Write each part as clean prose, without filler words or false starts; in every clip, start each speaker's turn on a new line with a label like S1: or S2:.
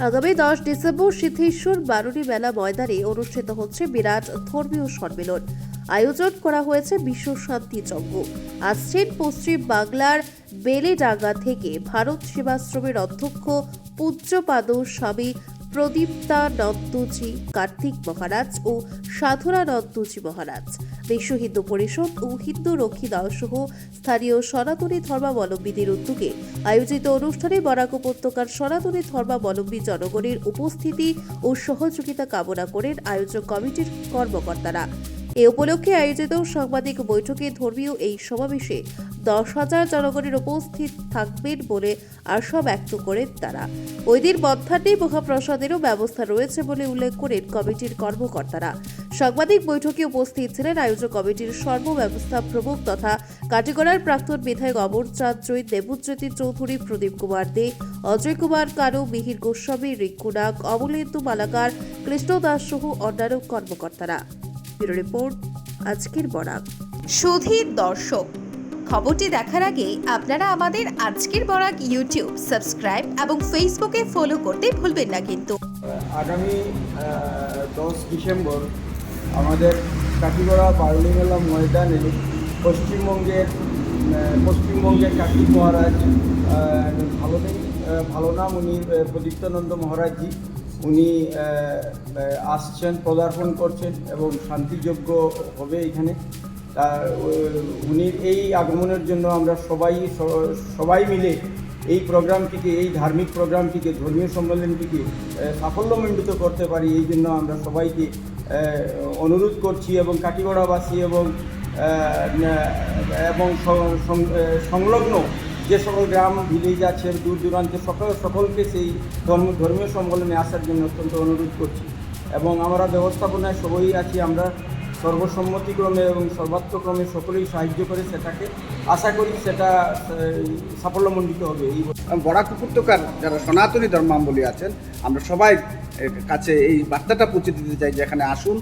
S1: আগামী 10 ডিসেম্বর সিদ্ধেশ্বর বারুণী মেলা ময়দানে অনুষ্ঠিত হচ্ছে বিরাট ধর্মীয় সম্মেলন। আয়োজন করা হয়েছে বিশ্ব শান্তি যজ্ঞ। আসছেন পশ্চিম বাংলার বেলেডাঙ্গা থেকে ভারত সেবাশ্রমের অধ্যক্ষ পূজ্যপাদ স্বামী প্রদীপ্তানন্দজি কার্তিক মহারাজ ও সাধনানন্দজি মহারাজ। বিশ্ব হিন্দু পরিষদ ও হিন্দু রক্ষী দল সহ স্থানীয় সনাতনী ধর্মাবলম্বীদের উদ্যোগে আয়োজিত অনুষ্ঠানে বরাক উপত্যকার সনাতনী ধর্মাবলম্বী জনগণের উপস্থিতি ও সহযোগিতা কামনা করেন আয়োজক কমিটির কর্মকর্তারা। এ উপলক্ষে আয়োজিত সাংবাদিক বৈঠকে ধর্মীয় এই সমাবেশে 10,000 জনগণের উপস্থিত থাকবেন বলে আশা ব্যক্ত করেন তারা। ওই দিন মধ্যাহ্নে মহাপ্রসাদেরও ব্যবস্থা রয়েছে বলে উল্লেখ করেন কমিটির কর্মকর্তারা। সাংবাদিক বৈঠকে উপস্থিত ছিলেন আয়োজক কমিটির সর্বব্যবস্থা প্রমুখ তথা কাটিগড়ার প্রাক্তন বিধায়ক অমরচাঁদ জৈন, দেবজ্যোতি চৌধুরী, প্রদীপ কুমার দে, অজয় কুমার কানু, মিহির গোস্বামী, রিঙ্কু নাগ, অমলেন্দু মালাকার, কৃষ্ণ দাস সহ অন্যান্য কর্মকর্তারা। ব্যুরো রিপোর্ট, আজকের বরাক।
S2: সুধীর দর্শক, খবরটি দেখার আগে আপনারা আমাদের আজকের বরাক ইউটিউব সাবস্ক্রাইব এবং ফেসবুকে ফলো করতে ভুলবেন না কিন্তু।
S3: আগামী 10 ডিসেম্বর আমাদের কাটিগড়া বারুণী মেলা ময়দানে পশ্চিমবঙ্গের কার্তিক মহারাজ, ভালো নাম উনি প্রদীপ্তানন্দ মহারাজজি, উনি আসছেন, পদার্পণ করছেন এবং শান্তিযজ্ঞ হবে এখানে। উনি এই আগমনের জন্য আমরা সবাই মিলে এই প্রোগ্রামটিকে, এই ধার্মিক প্রোগ্রামটিকে, ধর্মীয় সম্মেলনটিকে সাফল্যমণ্ডিত করতে পারি, এই জন্য আমরা সবাইকে অনুরোধ করছি এবং কাটিগড়াবাসী এবং সংলগ্ন যে সকল গ্রাম ভিলেজ আছে দূর দূরান্তে সকলকে সেই ধর্মীয় সম্মেলনে আসার জন্য অত্যন্ত অনুরোধ করছি। এবং আমরা ব্যবস্থাপনায় সবাই আছি, আমরা সর্বসম্মতিক্রমে এবং সর্বাত্মক্রমে সকলেই সাহায্য করে সেটাকে আশা করি সেটা সাফল্যমণ্ডিত হবে। এই
S4: বরাক উপত্যকার যারা সনাতনী ধর্মাবলম্বী আছেন, আমরা সবাই কাছে এই বার্তাটা পৌঁছে দিতে চাই যে এখানে আসুন।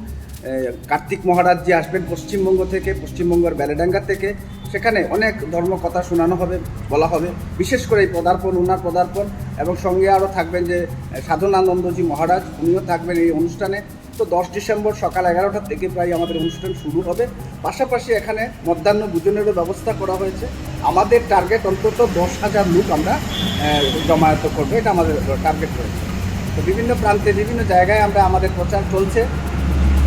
S4: কার্তিক মহারাজ যে আসবেন পশ্চিমবঙ্গ থেকে, পশ্চিমবঙ্গের বেলেডাঙ্গা থেকে, সেখানে অনেক ধর্ম কথা শোনানো হবে, বলা হবে। বিশেষ করে এই ওনার পদার্পণ এবং সঙ্গে আরও থাকবেন যে সাধনানন্দজি মহারাজ, উনিও থাকবেন এই অনুষ্ঠানে। তো 10 ডিসেম্বর সকাল 11টা থেকে প্রায় আমাদের অনুষ্ঠান শুরু হবে। পাশাপাশি এখানে মধ্যাহ্ন ভোজনেরও ব্যবস্থা করা হয়েছে। আমাদের টার্গেট অন্তত 10,000 লোক আমরা জমায়েত করবো, এটা আমাদের টার্গেট রয়েছে। তো বিভিন্ন প্রান্তে, বিভিন্ন জায়গায় আমাদের প্রচার চলছে।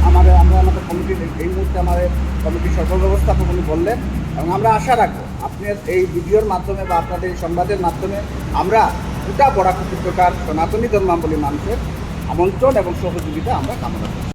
S4: আমরা আমাদের কমিটির এই মুহূর্তে আমাদের কমিটির সকল ব্যবস্থাপক উনি বললেন, এবং আমরা আশা রাখবো আপনার এই ভিডিওর মাধ্যমে বা আপনাদের এই সংবাদের মাধ্যমে আমরা গোটা বরাক উপত্যকার সনাতনী ধর্মাবলম্বী মানুষের আমন্ত্রণ এবং সহযোগিতা আমরা কামনা করি।